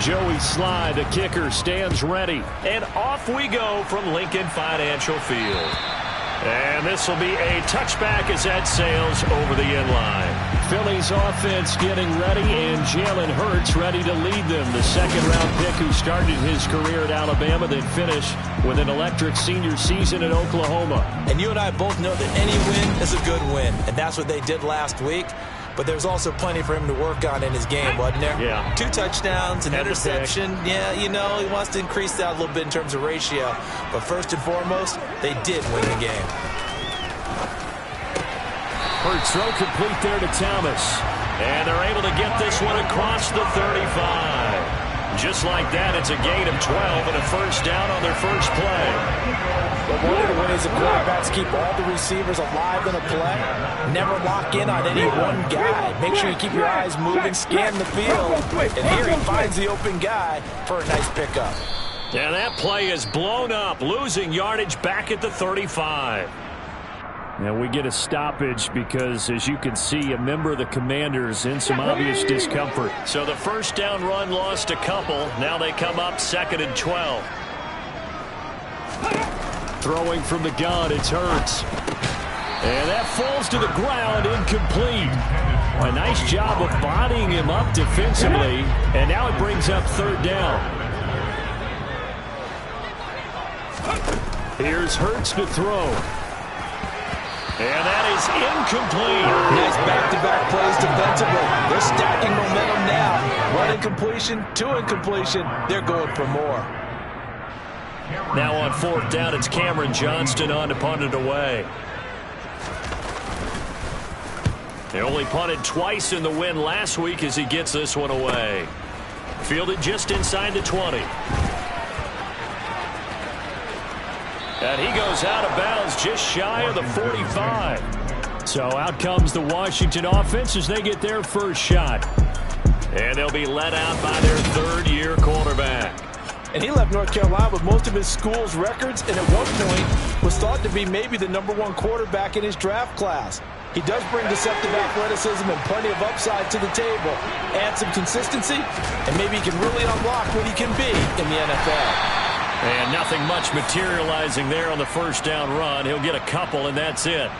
Joey Sly, the kicker, stands ready. And off we go from Lincoln Financial Field. And this will be a touchback as that sails over the end line. Philly's offense getting ready, and Jalen Hurts ready to lead them. The second-round pick who started his career at Alabama, then finished with an electric senior season at Oklahoma. And you and I both know that any win is a good win, and that's what they did last week. But there's also plenty for him to work on in his game, wasn't there? Yeah. 2 touchdowns, an interception. Yeah, you know, he wants to increase that a little bit in terms of ratio. But first and foremost, they did win the game. Hurts throw complete there to Thomas. And they're able to get this one across the 35. Just like that, it's a gain of 12 and a first down on their first play. But one of the ways the quarterbacks keep all the receivers alive in a play, never lock in on any one guy. Make sure you keep your eyes moving, scan the field. And here he finds the open guy for a nice pickup. And that play is blown up, losing yardage back at the 35. And we get a stoppage because, as you can see, a member of the Commanders in some obvious discomfort. So the first down run lost a couple. Now they come up 2nd and 12. Throwing from the gun, it's Hurts. And that falls to the ground, incomplete. A nice job of bodying him up defensively. And now it brings up 3rd down. Here's Hurts to throw. And that is incomplete. Nice back-to-back plays defensively. They're stacking momentum now. 1 incompletion, 2 incompletion. They're going for more. Now on 4th down, it's Cameron Johnston on to punt it away. They only punted twice in the win last week as he gets this one away. Fielded just inside the 20. And he goes out of bounds just shy of the 45. So out comes the Washington offense as they get their first shot. And they'll be let out by their 3rd-year quarterback. And he left North Carolina with most of his school's records, and at one point was thought to be maybe the #1 quarterback in his draft class. He does bring deceptive athleticism and plenty of upside to the table. Add some consistency, and maybe he can really unlock what he can be in the NFL. And nothing much materializing there on the first down run. He'll get a couple, and that's it.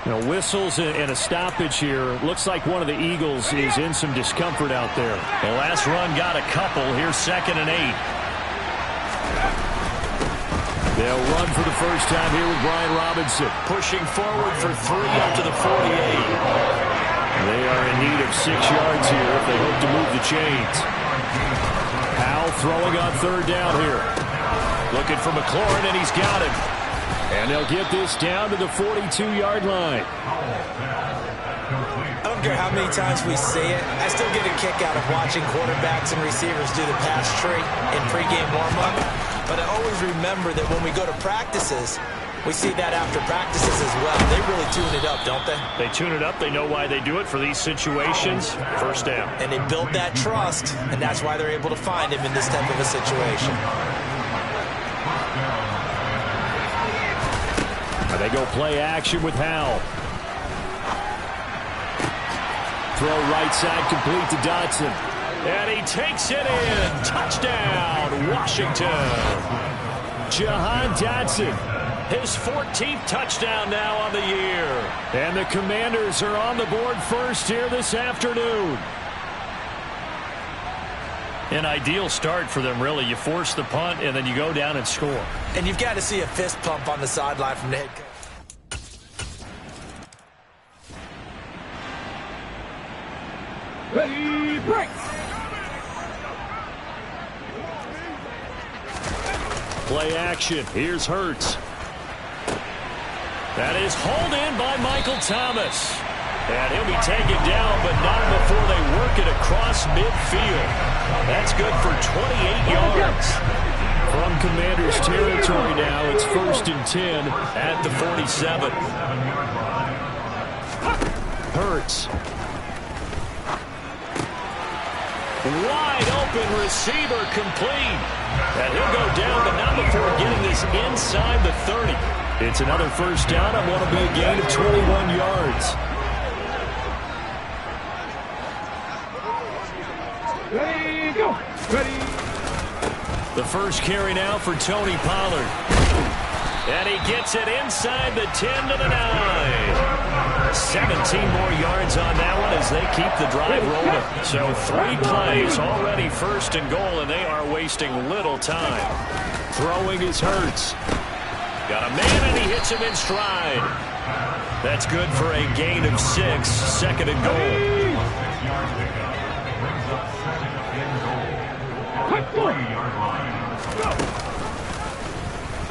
You know, whistles and a stoppage here. Looks like one of the Eagles is in some discomfort out there. The last run got a couple. Here's 2nd and 8. They'll run for the first time here with Brian Robinson. Pushing forward for 3 up to the 48. They are in need of 6 yards here if they hope to move the chains. Powell throwing on 3rd down here. Looking for McLaurin, and he's got him. And they'll get this down to the 42-yard line. I don't care how many times we see it. I still get a kick out of watching quarterbacks and receivers do the pass tree in pregame warm-up. But I always remember that when we go to practices, we see that after practices as well. They really tune it up, don't they? They tune it up. They know why they do it for these situations. First down. And they build that trust, and that's why they're able to find him in this type of a situation. They go play action with Howell. Throw right side complete to Dotson. And he takes it in. Touchdown, Washington. Jahan Dotson. His 14th touchdown now on the year. And the Commanders are on the board first here this afternoon. An ideal start for them, really. You force the punt, and then you go down and score. And you've got to see a fist pump on the sideline from the head coach. Ready, break. Play action. Here's Hurts. That is hauled in by Michael Thomas. And he'll be taken down, but not before they work it across midfield. That's good for 28 yards. From Commanders territory now, it's 1st and 10 at the 47. Hurts. Wide open receiver complete. And he'll go down, but not before getting this inside the 30. It's another first down on what will be a gain of 21 yards. Ready, go. The first carry now for Tony Pollard. And he gets it inside the 10 to the 9. 17 more yards on that one as they keep the drive rolling. So 3 plays already first and goal, and they are wasting little time. Throwing is Hurts. Got a man, and he hits him in stride. That's good for a gain of 6. Second and goal.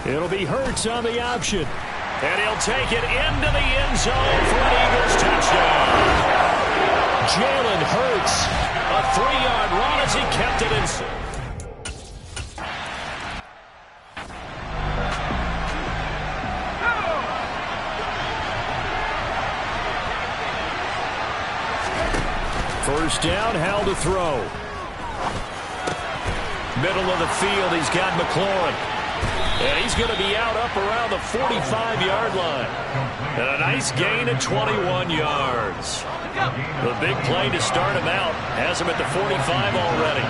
It'll be Hurts on the option. And he'll take it into the end zone for an Eagles touchdown. Jalen Hurts, a 3-yard run as he kept it in. First down, Howell to throw. Middle of the field, he's got McLaurin. And he's going to be out up around the 45-yard line. And a nice gain of 21 yards. The big play to start him out has him at the 45 already.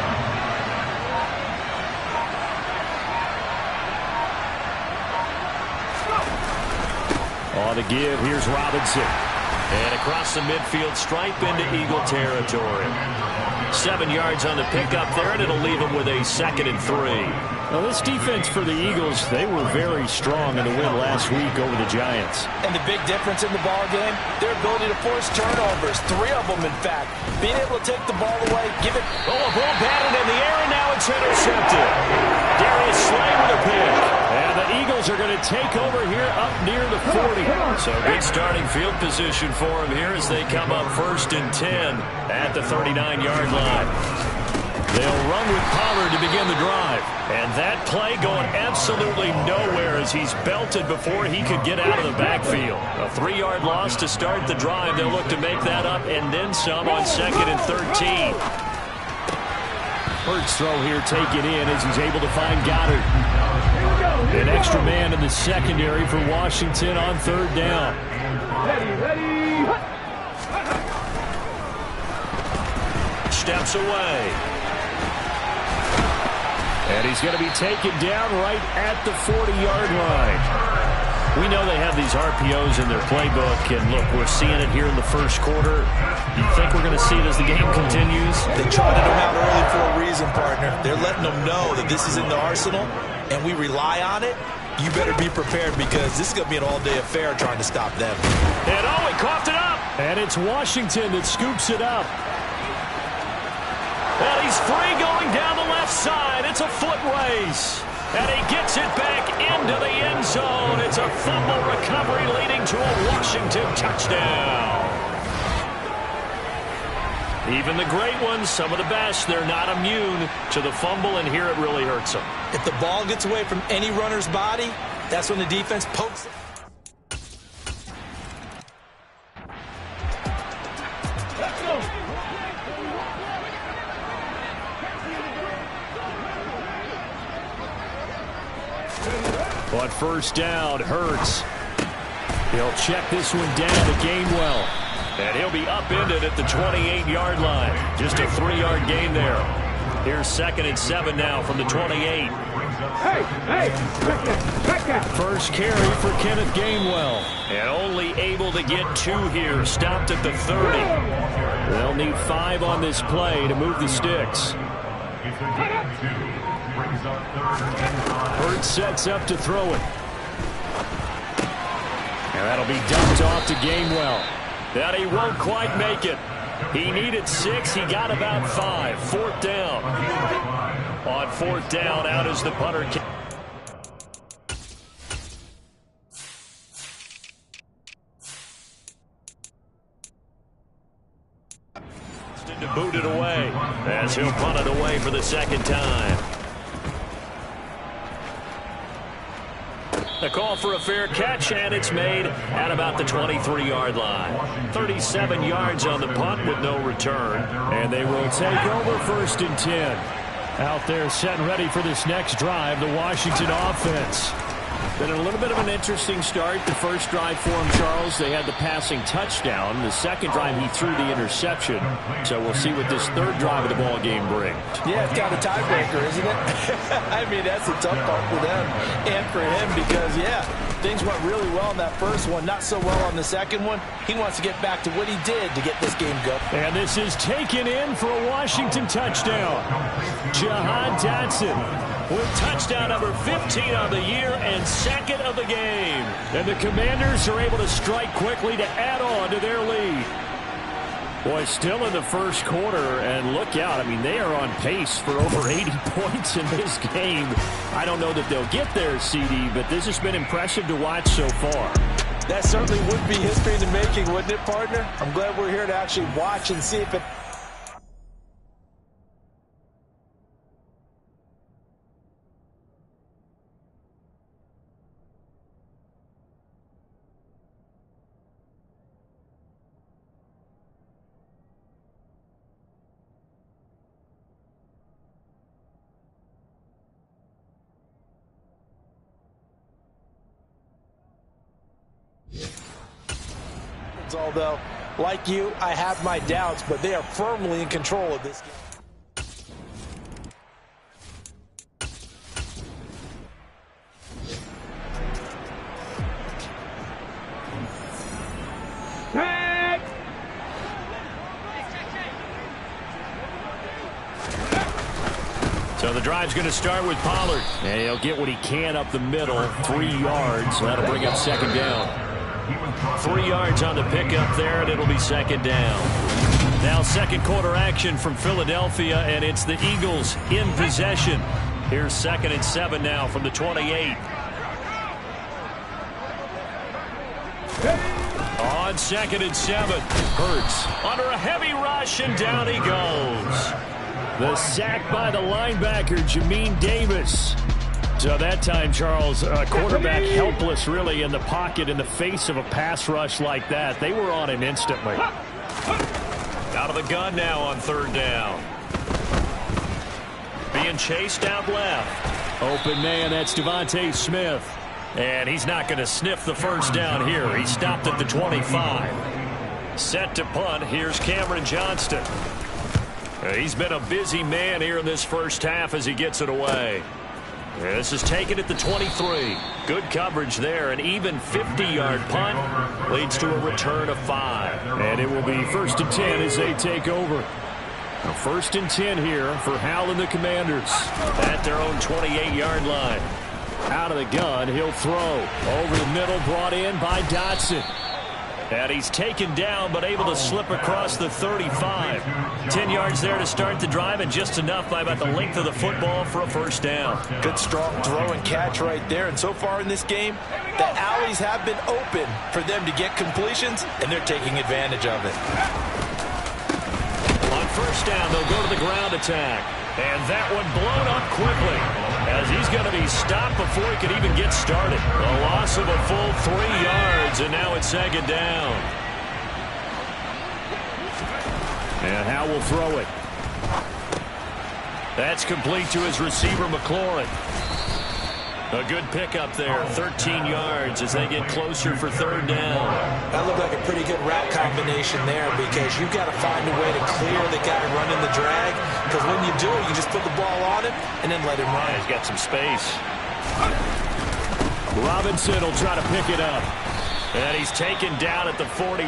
On the give, here's Robinson. And across the midfield stripe into Eagle territory. 7 yards on the pickup there, and it'll leave him with a 2nd and 3. Now, this defense for the Eagles, they were very strong in the win last week over the Giants. And the big difference in the ball game, their ability to force turnovers, 3 of them, in fact. Being able to take the ball away, give it. Oh, a ball batted in the air, and now it's intercepted. Darius Slay with a pick. And the Eagles are going to take over here up near the 40. So good starting field position for them here as they come up 1st and 10 at the 39-yard line. They'll run with Pollard to begin the drive. And that play going absolutely nowhere as he's belted before he could get out of the backfield. A 3-yard loss to start the drive. They'll look to make that up and then some on 2nd and 13. Hurts throw here taken in as he's able to find Goddard. An extra man in the secondary for Washington on 3rd down. Steps away. And he's going to be taken down right at the 40-yard line. We know they have these RPOs in their playbook, and look, we're seeing it here in the first quarter. You think we're going to see it as the game continues? They trotted them out early for a reason, partner. They're letting them know that this is in the arsenal, and we rely on it. You better be prepared because this is going to be an all-day affair trying to stop them. And oh, he coughed it up. And it's Washington that scoops it up. And he's free going down the left side. It's a foot race. And he gets it back into the end zone. It's a fumble recovery leading to a Washington touchdown. Even the great ones, some of the best, they're not immune to the fumble, and here it really hurts them. If the ball gets away from any runner's body, that's when the defense pokes it. On 1st down, Hurts. He'll check this one down to Gainwell. And he'll be upended at the 28-yard line. Just a 3-yard gain there. Here's 2nd and 7 now from the 28. First carry for Kenneth Gainwell. And only able to get 2 here. Stopped at the 30. They'll need 5 on this play to move the sticks. Hurts sets up to throw it. And that'll be dumped off to Gainwell. And he won't quite make it. He needed 6. He got about 5. 4th down. On 4th down, out is the punter. To boot it away as he'll punt it away for the 2nd time. A call for a fair catch, and it's made at about the 23-yard line. 37 yards on the punt with no return. And they will take over 1st and 10. Out there set and ready for this next drive, the Washington offense. Been a little bit of an interesting start. The first drive for him, Charles, they had the passing touchdown. The second drive, he threw the interception. So we'll see what this third drive of the ball game brings. Yeah, it's kind of a tiebreaker, isn't it? I mean, that's a tough part for them and for him because, yeah, things went really well in that first one, not so well on the second one. He wants to get back to what he did to get this game going. And this is taken in for a Washington touchdown. Jahan Dotson with touchdown number 15 on the year and second of the game. And the Commanders are able to strike quickly to add on to their lead. Boy, still in the first quarter, and look out. I mean, they are on pace for over 80 points in this game. I don't know that they'll get there, CD, but this has been impressive to watch so far. That certainly would be history in the making, wouldn't it, partner? I'm glad we're here to actually watch and see if it... Although, like you, I have my doubts, but they are firmly in control of this game. So the drive's going to start with Pollard. And he'll get what he can up the middle, 3 yards. So that'll bring up second down. 3 yards on the pickup there, and it'll be second down. Now second quarter action from Philadelphia, and it's the Eagles in possession. Here's 2nd and 7 now from the 28. On 2nd and 7, Hurts under a heavy rush, and down he goes. The sack by the linebacker, Jamin Davis. So that time, Charles, quarterback helpless really in the pocket in the face of a pass rush like that. They were on him instantly. Out of the gun now on 3rd down. Being chased out left. Open man, that's Devontae Smith. And he's not going to sniff the first down here. He stopped at the 25. Set to punt. Here's Cameron Johnston. He's been a busy man here in this first half as he gets it away. This is taken at the 23. Good coverage there. An even 50-yard punt leads to a return of 5. And it will be 1st and 10 as they take over. Now 1st and 10 here for Howell and the Commanders at their own 28-yard line. Out of the gun, he'll throw. Over the middle, brought in by Dotson. And he's taken down, but able to slip across the 35. 10 yards there to start the drive, and just enough by about the length of the football for a first down. Good, strong throw and catch right there. And so far in this game, the alleys have been open for them to get completions, and they're taking advantage of it. On first down, they'll go to the ground attack. And that one blown up quickly as he's going to be stopped before he could even get started. A loss of a full 3 yards, and now it's 2nd down. And Howe will throw it. That's complete to his receiver, McLaurin. A good pickup there, 13 yards as they get closer for 3rd down. That looked like a pretty good route combination there because you've got to find a way to clear the guy running the drag, because when you do, you just put the ball on him and then let him run. He's got some space. Robinson will try to pick it up. And he's taken down at the 43,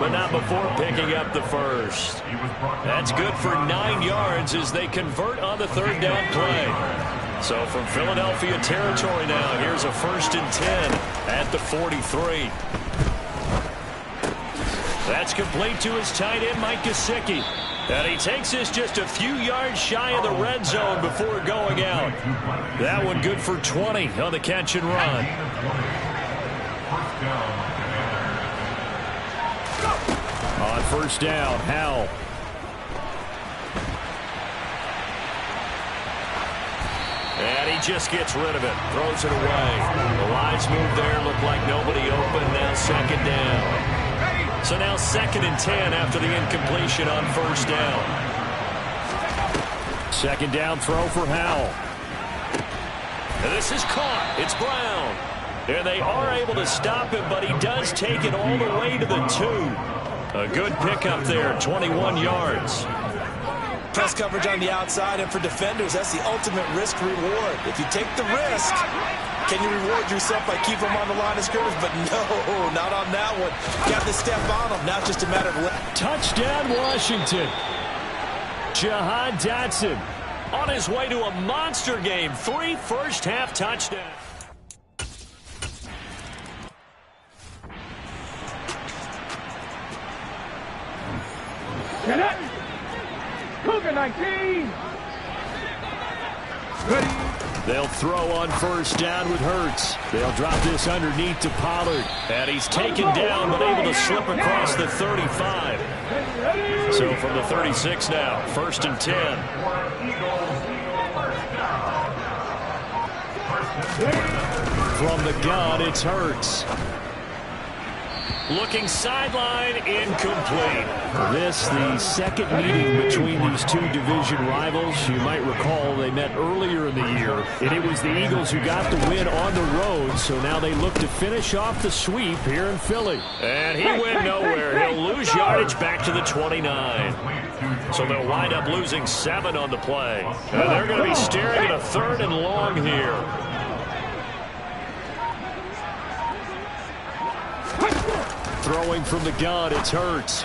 but not before picking up the first. That's good for 9 yards as they convert on the 3rd down play. So from Philadelphia territory now, here's a 1st and 10 at the 43. That's complete to his tight end, Mike Gesicki. And he takes this just a few yards shy of the red zone before going out. That one good for 20 on the catch and run. On first down, Howell. And he just gets rid of it, throws it away. The lines move there, look like nobody open, now 2nd down. So now 2nd and 10 after the incompletion on first down. 2nd down throw for Howell. And this is caught. It's Brown. And they are able to stop him, but he does take it all the way to the 2. A good pickup there, 21 yards. Press coverage on the outside, and for defenders, that's the ultimate risk-reward. If you take the risk, can you reward yourself by keeping them on the line of scrimmage? But no, not on that one. Got to step on them. Now it's just a matter of... Touchdown, Washington. Jahan Dotson on his way to a monster game. 3 first-half touchdowns. Get it! Cougar 19! Ready! They'll throw on first down with Hurts. They'll drop this underneath to Pollard. And he's taken down, but able to slip across the 35. So from the 36 now, 1st and 10. From the gun, it's Hurts. Looking sideline, incomplete. This, the second meeting between these two division rivals. You might recall they met earlier in the year, and it was the Eagles who got the win on the road, so now they look to finish off the sweep here in Philly. And he went nowhere. He'll lose yardage back to the 29. So they'll wind up losing 7 on the play. And they're going to be staring at a 3rd and long here. Throwing from the gun, it's Hurts.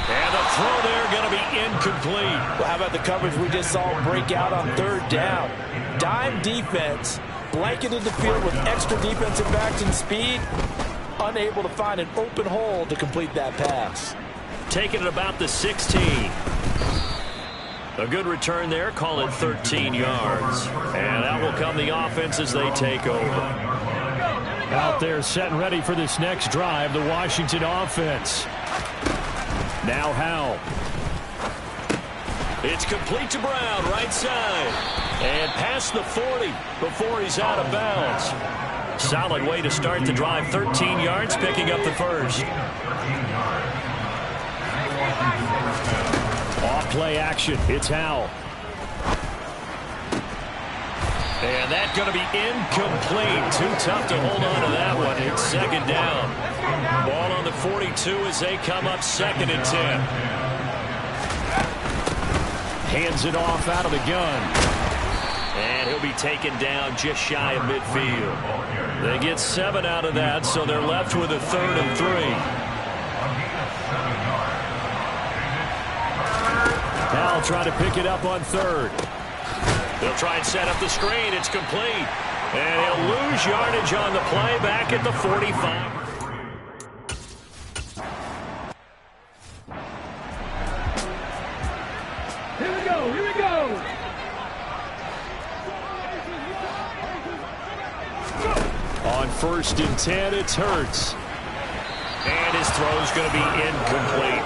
And the throw there going to be incomplete. Well, how about the coverage we just saw break out on 3rd down? Dime defense, blanketed the field with extra defensive backs and speed, unable to find an open hole to complete that pass. Taking it about the 16. A good return there, call it 13 yards. And out will come the offense as they take over. Out there set and ready for this next drive, the Washington offense. Now Howell. It's complete to Brown, right side. And past the 40 before he's out of bounds. Solid way to start the drive, 13 yards, picking up the first. Off play action, it's Howell. And that's going to be incomplete. Too tough to hold on to that one. It's 2nd down. Ball on the 42 as they come up 2nd and 10. Hands it off out of the gun. And he'll be taken down just shy of midfield. They get 7 out of that, so they're left with a 3rd and 3. Now try to pick it up on 3rd. They'll try and set up the screen. It's complete. And he'll lose yardage on the play back at the 45. Here we go, here we go! On 1st and 10, it's Hurts. And his throw's going to be incomplete.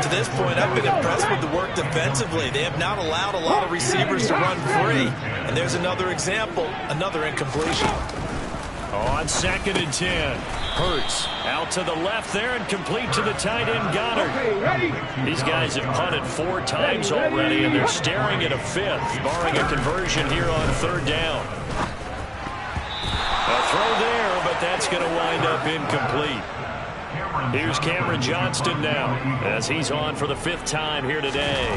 To this point, I've been impressed with the work defensively. They have not allowed a lot of receivers to run free. And there's another example, another incompletion. On 2nd and 10, Hurts out to the left there and complete to the tight end Goddard. These guys have punted 4 times already, and they're staring at a 5th, barring a conversion here on 3rd down. A throw there, but that's going to wind up incomplete. Here's Cameron Johnston now, as he's on for the 5th time here today.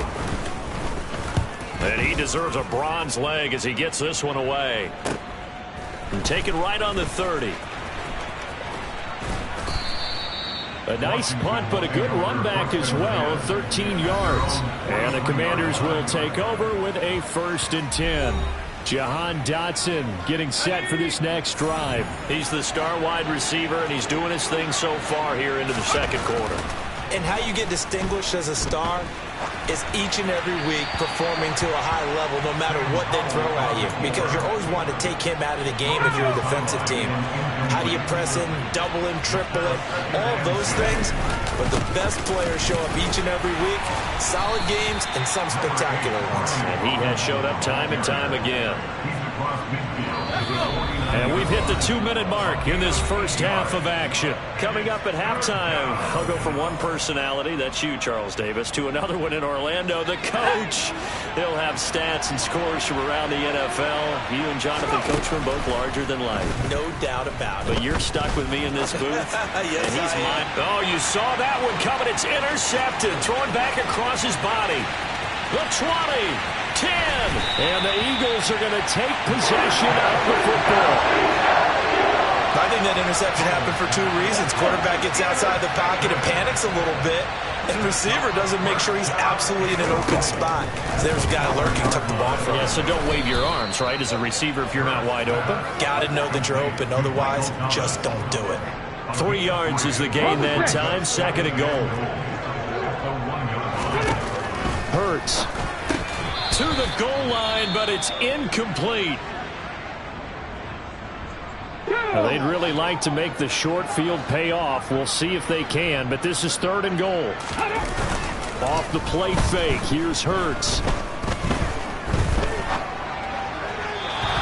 And he deserves a bronze leg as he gets this one away. And take it right on the 30. A nice punt, but a good run back as well, 13 yards. And the Commanders will take over with a 1st and 10. Jahan Dotson getting set for this next drive. He's the star wide receiver, and he's doing his thing so far here into the 2nd quarter. And how you get distinguished as a star is each and every week performing to a high level no matter what they throw at you, because you're always wanting to take him out of the game if you're a defensive team. How do you press him, double him, triple him, all of those things? But the best players show up each and every week, solid games and some spectacular ones. And he has showed up time and time again. And we've hit the 2-minute mark in this first half of action. Coming up at halftime, I'll go from one personality, that's you, Charles Davis, to another one in Orlando, the coach. He'll have stats and scores from around the NFL. You and Jonathan Coachman both larger than life. No doubt about it. But you're stuck with me in this booth. Yes, and he's I am. mine. Oh, you saw that one coming. It's intercepted. Thrown back across his body. The 20. 10. And the Eagles are going to take possession of the football. I think that interception happened for two reasons. Quarterback gets outside the pocket and panics a little bit, and receiver doesn't make sure he's absolutely in an open spot. So there's a guy lurking, took the ball from him. Yeah, so don't wave your arms, right, as a receiver if you're not wide open. Got to know that you're open. Otherwise, just don't do it. 3 yards is the gain that time. 2nd and goal. Hurts to the goal line, but it's incomplete. Well, they'd really like to make the short field pay off. We'll see if they can, but this is 3rd and goal. Off the play fake. Here's Hurts.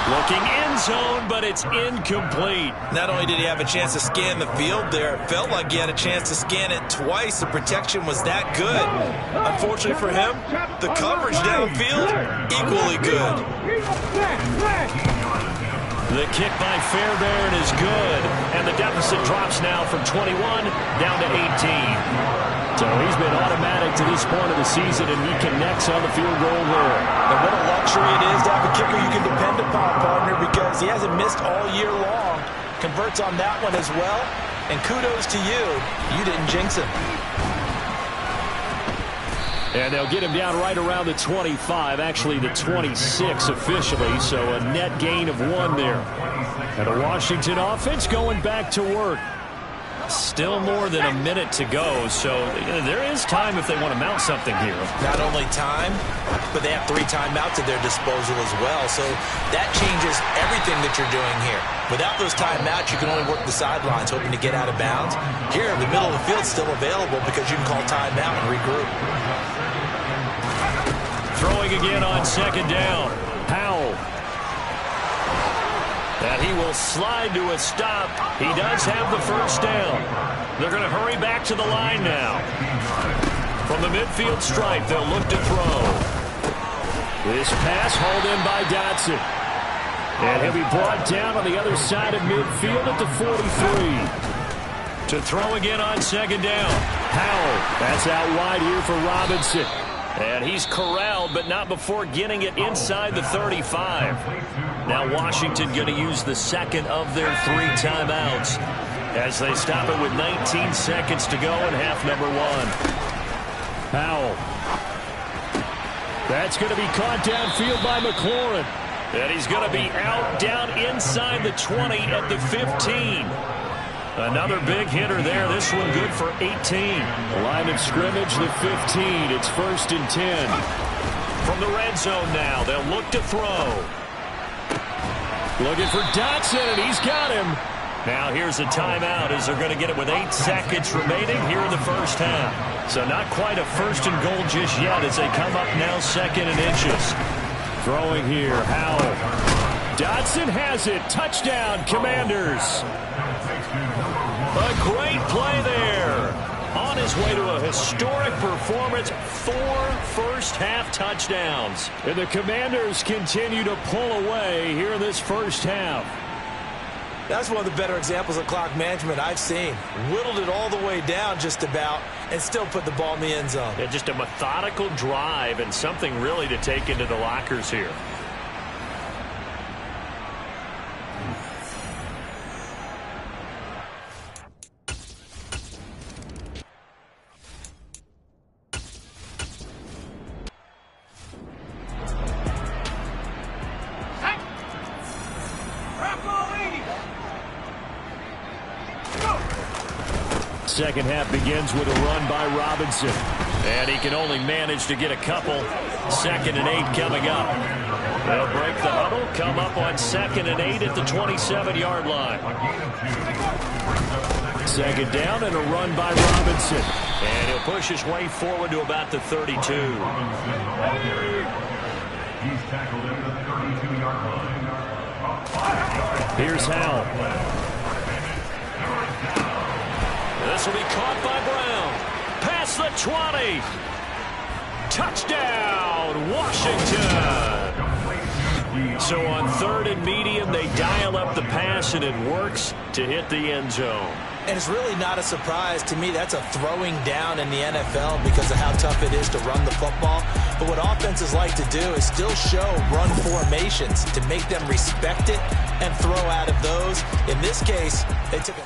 Looking end zone, but it's incomplete. Not only did he have a chance to scan the field there, it felt like he had a chance to scan it twice. The protection was that good. Unfortunately for him, the coverage downfield, equally good. The kick by Fairbairn is good, and the deficit drops now from 21 down to 18. So he's been automatic to this point of the season, and he connects on the field goal there. And what a luxury it is to have a kicker you can depend upon, partner, because he hasn't missed all year long. Converts on that one as well, and kudos to you. You didn't jinx him. And they'll get him down right around the 25, actually the 26 officially, so a net gain of 1 there. And a Washington offense going back to work. Still more than a minute to go, so there is time if they want to mount something here. Not only time, but they have 3 timeouts at their disposal as well, so that changes everything that you're doing here. Without those timeouts, you can only work the sidelines, hoping to get out of bounds. Here, the middle of the field's still available because you can call timeout and regroup. Throwing again on 2nd down. Powell. And he will slide to a stop. He does have the 1st down. They're going to hurry back to the line now. From the midfield stripe, they'll look to throw. This pass hauled in by Dotson. And he'll be brought down on the other side of midfield at the 43. To throw again on 2nd down. Powell. That's out wide here for Robinson. And he's corralled, but not before getting it inside the 35. Now Washington going to use the 2nd of their 3 timeouts as they stop it with 19 seconds to go in half number 1. Powell. That's going to be caught downfield by McLaurin. And he's going to be out down inside the 20 at the 15. Another big hitter there. This one good for 18. The line of scrimmage, the 15. It's 1st and 10. From the red zone now, they'll look to throw. Looking for Dotson, and he's got him. Now here's a timeout as they're going to get it with 8 seconds remaining here in the first half. So not quite a 1st and goal just yet as they come up now 2nd and inches. Throwing here, Howell. Dotson has it. Touchdown, Commanders. A great play there. On his way to a historic performance, 4 first-half touchdowns. And the Commanders continue to pull away here in this first half. That's one of the better examples of clock management I've seen. Whittled it all the way down just about and still put the ball in the end zone. Yeah, just a methodical drive and something really to take into the lockers here. Second half begins with a run by Robinson. And he can only manage to get a couple. 2nd and 8 coming up. They'll break the huddle, come up on 2nd and 8 at the 27-yard line. 2nd down and a run by Robinson. And he'll push his way forward to about the 32. He's tackled into the 32-yard line. Here's Howell. This will be caught by Brown. Past the 20. Touchdown, Washington. So on 3rd and medium, they dial up the pass, and it works to hit the end zone. And it's really not a surprise to me. That's a throwing down in the NFL because of how tough it is to run the football. But what offenses like to do is still show run formations to make them respect it and throw out of those. In this case, they took a...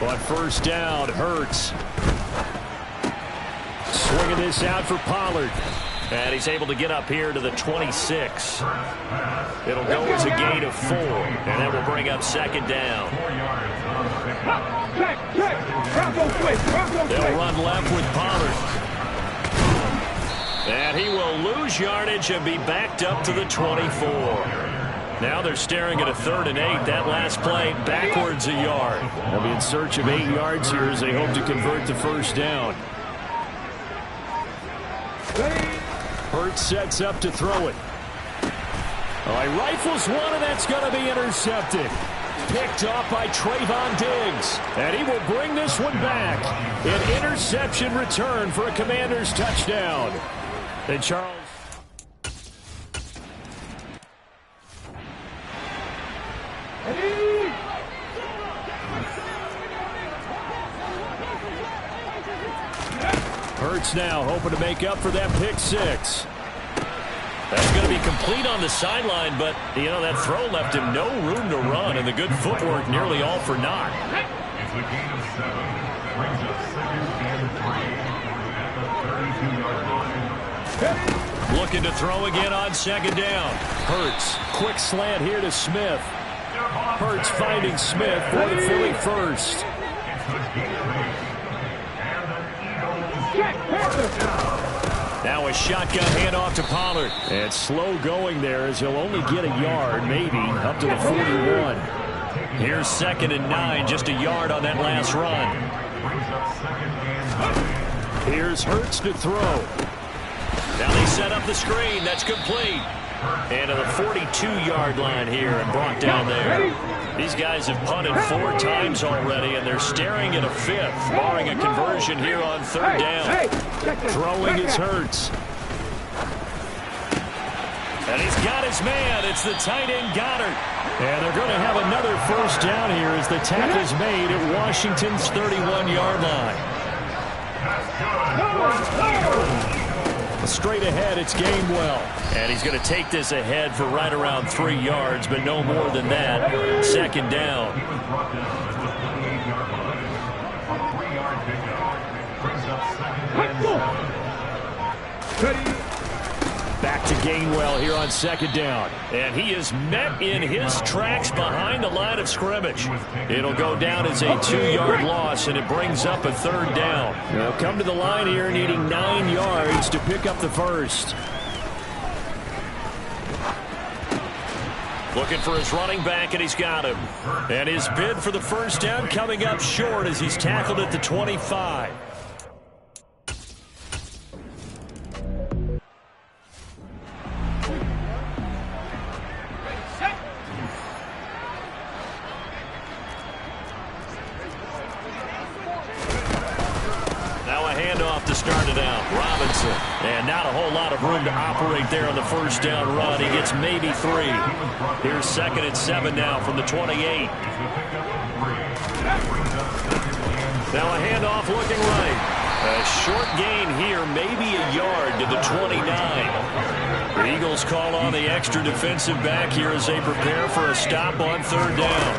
On 1st down, Hurts. Swinging this out for Pollard. And he's able to get up here to the 26. It'll go as a gain of 4. And that will bring up 2nd down. They'll run left with Pollard. And he will lose yardage and be backed up to the 24. Now they're staring at a 3rd and 8. That last play backwards a yard. They'll be in search of 8 yards here as they hope to convert the 1st down. Hurts sets up to throw it. Oh, he rifles one, and that's going to be intercepted. Picked off by Trayvon Diggs. And he will bring this one back. An interception return for a Commanders touchdown. And Charles. Hurts now hoping to make up for that pick 6. That's going to be complete on the sideline, but, you know, that throw left him no room to run, and the good footwork nearly all for naught. It's a gain of 7. Brings up 2nd and 3 at the 32-yard line. Looking to throw again on 2nd down. Hurts, quick slant here to Smith. Hurts finding Smith for the Philly first. Now a shotgun handoff to Pollard. And slow going there as he'll only get a yard, maybe, up to the 41. Here's 2nd and 9, just a yard on that last run. Here's Hurts to throw. Now they set up the screen. That's complete. And to the 42-yard line here and brought down there. These guys have punted 4 times already, and they're staring at a 5th, barring a conversion here on 3rd down. Throwing is Hurts. And he's got his man. It's the tight end Goddard. And they're going to have another 1st down here as the tackle's made at Washington's 31-yard line. Straight ahead, it's Gainwell. And he's going to take this ahead for right around 3 yards, but no more than that. 2nd down. Back to Gainwell here on 2nd down. And he is met in his tracks behind the line of scrimmage. It'll go down as a 2-yard loss, and it brings up a 3rd down. They'll come to the line here needing 9 yards to pick up the 1st. Looking for his running back, and he's got him. And his bid for the 1st down coming up short as he's tackled at the 25. To start it out, Robinson, and not a whole lot of room to operate there on the 1st down run. He gets maybe 3. Here's 2nd and 7 now from the 28. Now a handoff looking right. A short gain here, maybe a yard to the 29. The Eagles call on the extra defensive back here as they prepare for a stop on 3rd down.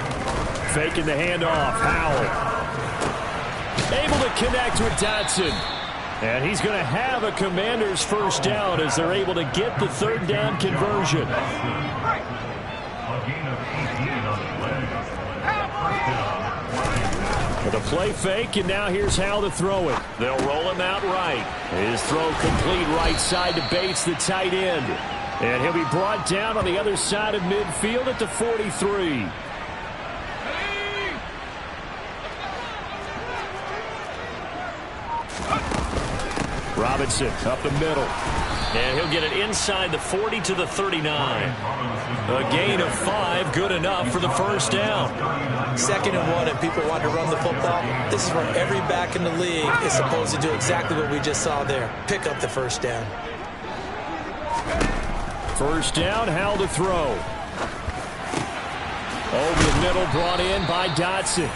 Faking the handoff, Howell. Able to connect with Dotson. And he's going to have a Commanders 1st down as they're able to get the 3rd down conversion. With a play fake, and now here's how to throw it. They'll roll him out right. His throw complete right side to Bates, the tight end. And he'll be brought down on the other side of midfield at the 43. Robinson up the middle. And he'll get it inside the 40 to the 39. A gain of 5, good enough for the first down. 2nd and 1, and people want to run the football. This is where every back in the league is supposed to do exactly what we just saw there. Pick up the first down. First down, Howell to throw. Over the middle, brought in by Dotson.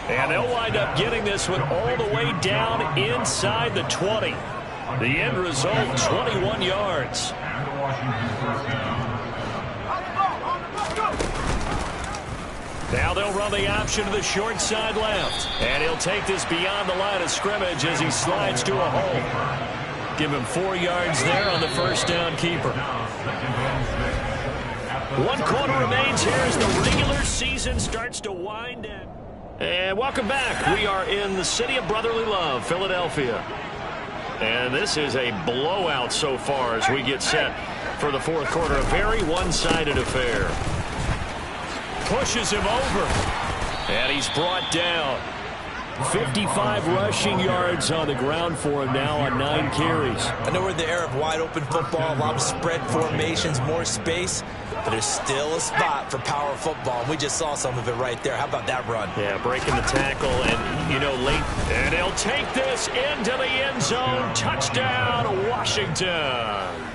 And they'll wind up getting this one all the way down inside the 20. The end result, 21 yards. Now they'll run the option to the short side left. And he'll take this beyond the line of scrimmage as he slides to a hole. Give him 4 yards there on the first down keeper. 1 quarter remains here as the regular season starts to wind down. And welcome back. We are in the city of brotherly love, Philadelphia. And this is a blowout so far as we get set for the 4th quarter. A very one-sided affair. Pushes him over. And he's brought down. 55 rushing yards on the ground for him now on 9 carries. I know we're in the era of wide-open football, a lot of spread formations, more space, but there's still a spot for power football. We just saw some of it right there. How about that run? Yeah, breaking the tackle and, you know, late. And he'll take this into the end zone. Touchdown, Washington.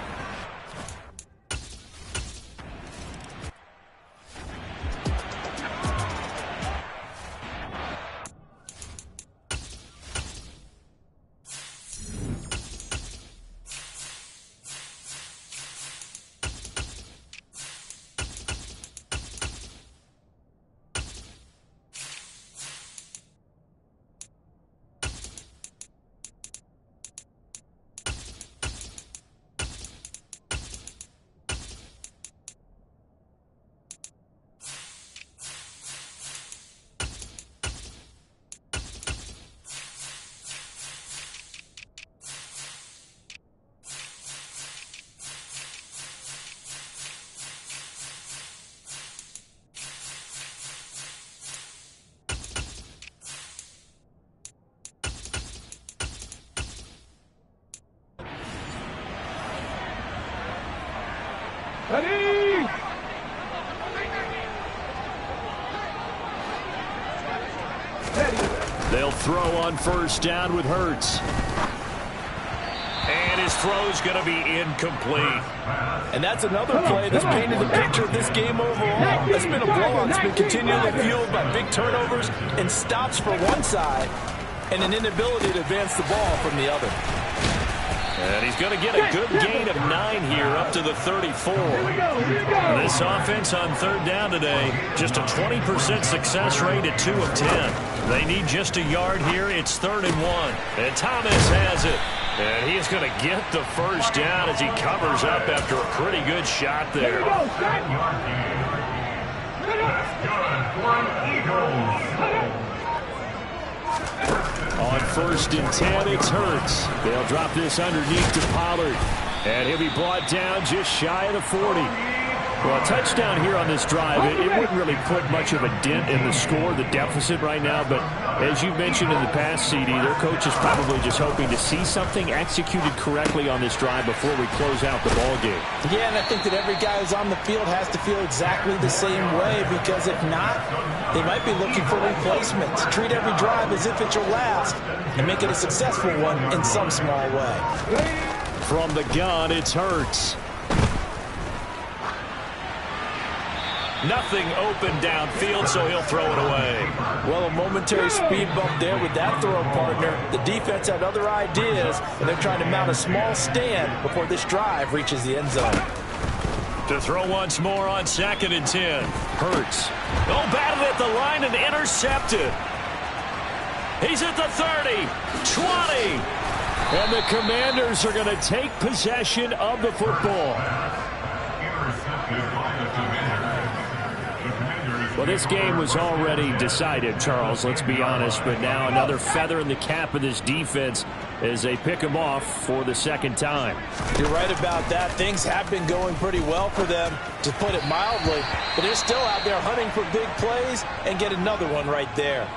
Ready? They'll throw on first down with Hurts. And his throw's going to be incomplete. And that's another play that's painted the picture of this game overall. It's been a blowout. It's been continually fueled by big turnovers and stops for one side and an inability to advance the ball from the other. And he's going to get a good gain of 9 here up to the 34. This offense on 3rd down today, just a 20% success rate at 2 of 10. They need just a yard here. It's 3rd and 1. And Thomas has it. And he is going to get the first down as he covers up after a pretty good shot there. On 1st and 10, it's Hurts. They'll drop this underneath to Pollard. And he'll be brought down just shy of the 40. Well, a touchdown here on this drive, it wouldn't really put much of a dent in the score, the deficit right now. But as you mentioned in the past, CD, their coach is probably just hoping to see something executed correctly on this drive before we close out the ball game. Yeah, and I think that every guy who's on the field has to feel exactly the same way, because if not, they might be looking for replacements. Treat every drive as if it's your last and make it a successful one in some small way. From the gun, it's Hurts. Nothing open downfield, so he'll throw it away. Well, a momentary speed bump there with that throw partner. The defense had other ideas, and they're trying to mount a small stand before this drive reaches the end zone. To throw once more on 2nd and 10. Hurts. Oh, batted at the line and intercepted. He's at the 30, 20. And the Commanders are going to take possession of the football. Well, this game was already decided, Charles, let's be honest. But now another feather in the cap of this defense as they pick him off for the 2nd time. You're right about that. Things have been going pretty well for them, to put it mildly. But they're still out there hunting for big plays and get another one right there.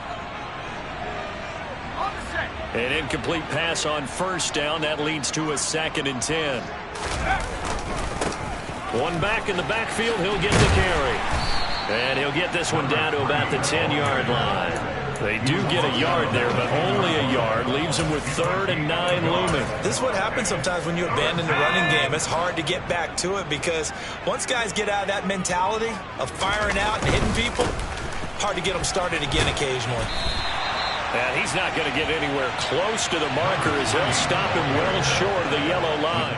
An incomplete pass on first down. That leads to a 2nd and 10. One back in the backfield. He'll get the carry. And he'll get this one down to about the 10-yard line. They do get a yard there, but only a yard. Leaves them with 3rd and 9 looming. This is what happens sometimes when you abandon the running game. It's hard to get back to it because once guys get out of that mentality of firing out and hitting people, hard to get them started again occasionally. And he's not going to get anywhere close to the marker as he'll stop him well short of the yellow line.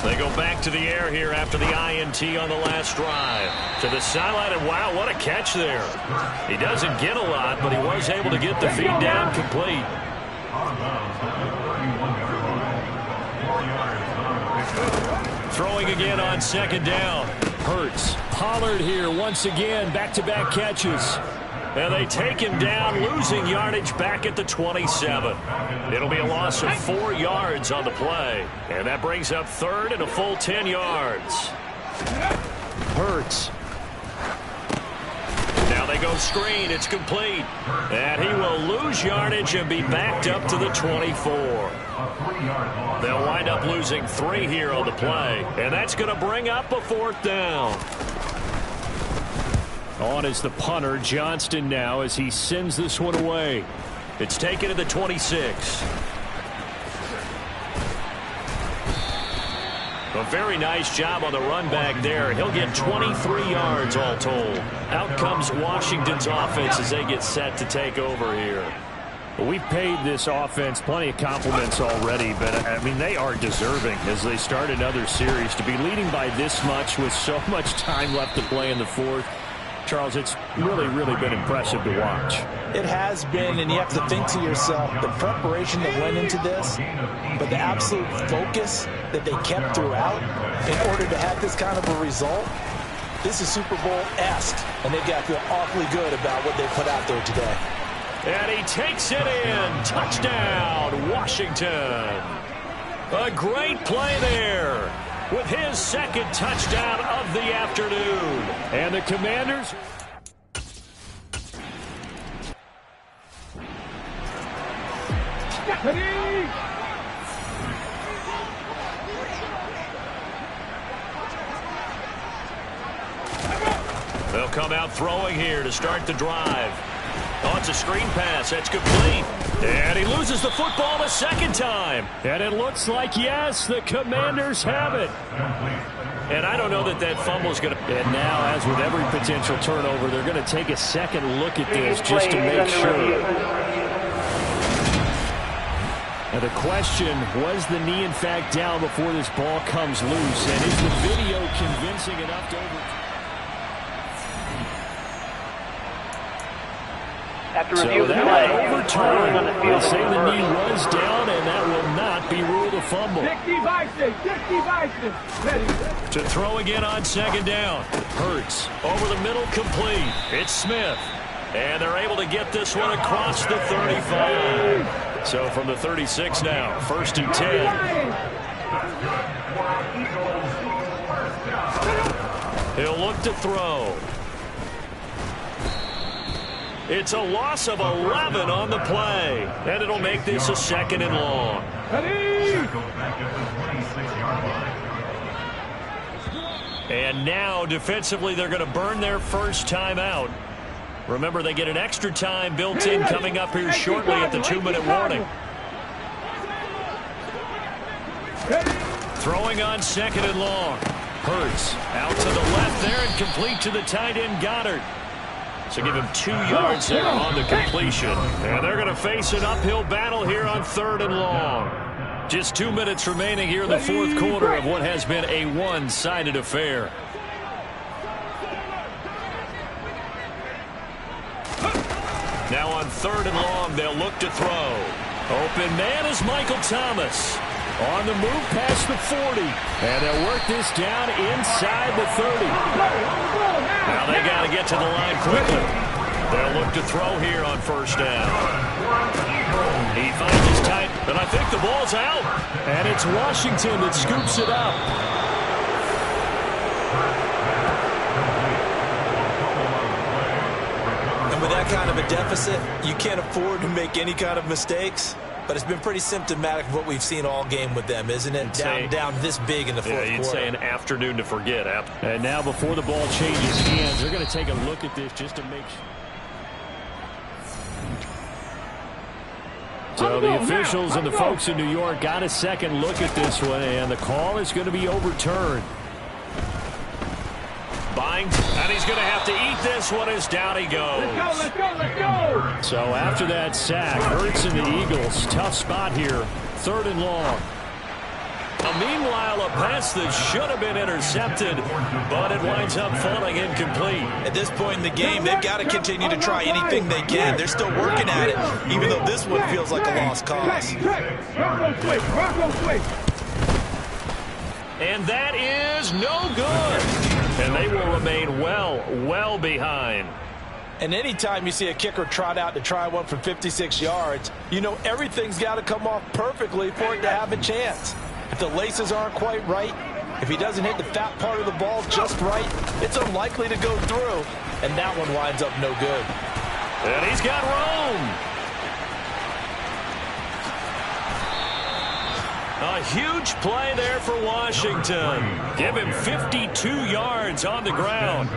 They go back to the air here after the INT on the last drive. To the sideline, and wow, what a catch there. He doesn't get a lot, but he was able to get the feed down complete. Throwing again on 2nd down. Hurts. Pollard here once again, back-to-back catches. And they take him down, losing yardage back at the 27. It'll be a loss of 4 yards on the play. And that brings up 3rd and a full 10 yards. Hurts. Now they go screen. It's complete. And he will lose yardage and be backed up to the 24. They'll wind up losing 3 here on the play. And that's going to bring up a 4th down. On is the punter, Johnston, now as he sends this one away. It's taken to the 26. A very nice job on the run back there. He'll get 23 yards all told. Out comes Washington's offense as they get set to take over here. Well, we've paid this offense plenty of compliments already, but, I mean, they are deserving as they start another series. To be leading by this much with so much time left to play in the 4th, Charles, it's really, really been impressive to watch. It has been, and you have to think to yourself, the preparation that went into this, but the absolute focus that they kept throughout in order to have this kind of a result, this is Super Bowl-esque, and they've got to feel awfully good about what they put out there today. And he takes it in. Touchdown, Washington. A great play there with his 2nd touchdown of the afternoon. And the Commanders... They'll come out throwing here to start the drive. Oh, it's a screen pass. That's complete. And he loses the football a 2nd time. And it looks like, yes, the Commanders have it. And I don't know that that fumble is going to... And now, as with every potential turnover, they're going to take a second look at this just to make sure. Now the question, was the knee in fact down before this ball comes loose? And is the video convincing enough to overturn? After review of the that play, overturned. the They'll say the knee was down, and that will not be ruled a fumble. 60 Bison. Ready. To throw again on 2nd down. Hurts over the middle, complete. It's Smith. And they're able to get this one across the 35. So from the 36 now, 1st and 10. He'll look to throw. It's a loss of 11 on the play. And it'll make this a 2nd and long. And now, defensively, they're going to burn their first time out. Remember, they get an extra time built in coming up here shortly at the 2-minute warning. Throwing on 2nd and long. Hurts out to the left there and complete to the tight end, Goddard. So give him 2 yards there on the completion. And they're going to face an uphill battle here on 3rd and long. Just 2 minutes remaining here in the 4th quarter of what has been a one-sided affair. Now on 3rd and long, they'll look to throw. Open man is Michael Thomas. On the move past the 40. And they'll work this down inside the 30. Now they got to get to the line quickly. They'll look to throw here on 1st down. He finds his tight, and I think the ball's out. And it's Washington that scoops it up. And with that kind of a deficit, you can't afford to make any kind of mistakes. But it's been pretty symptomatic of what we've seen all game with them, isn't it? Down this big in the fourth quarter. You'd say an afternoon to forget. And now before the ball changes hands, they're going to take a look at this just to make sure. So the officials and the folks in New York got a second look at this one, and the call is going to be overturned. Binds, and he's going to have to eat this one as down he goes. Let's go, let's go! So after that sack, Hurts and the Eagles, tough spot here, 3rd and long. Meanwhile, a pass that should have been intercepted, but it winds up falling incomplete. At this point in the game, they've got to continue to try anything they can. They're still working at it, even though this one feels like a lost cause. And that is no good. And they will remain well behind. And anytime you see a kicker trot out to try one from 56 yards, you know everything's got to come off perfectly for it to have a chance. If the laces aren't quite right, if he doesn't hit the fat part of the ball just right, it's unlikely to go through. And that one winds up no good. And he's got room. A huge play there for Washington. Give him 52 yards on the ground.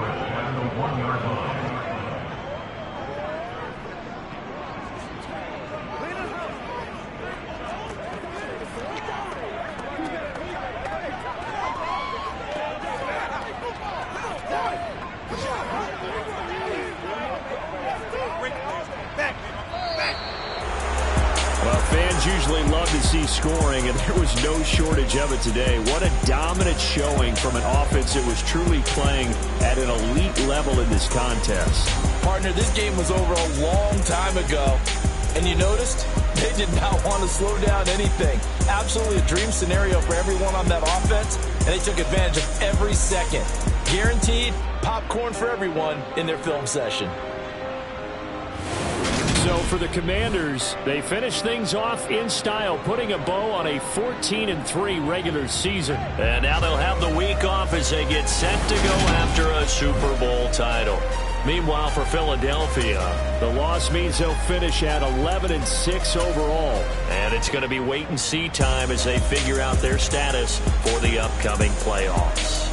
Fans usually love to see scoring, and there was no shortage of it today. What a dominant showing from an offense that was truly playing at an elite level in this contest. Partner, this game was over a long time ago, and you noticed they did not want to slow down anything. Absolutely a dream scenario for everyone on that offense, and they took advantage of every second. Guaranteed popcorn for everyone in their film session. So for the Commanders, they finish things off in style, putting a bow on a 14-3 regular season. And now they'll have the week off as they get set to go after a Super Bowl title. Meanwhile, for Philadelphia, the loss means they'll finish at 11-6 overall. And it's going to be wait-and-see time as they figure out their status for the upcoming playoffs.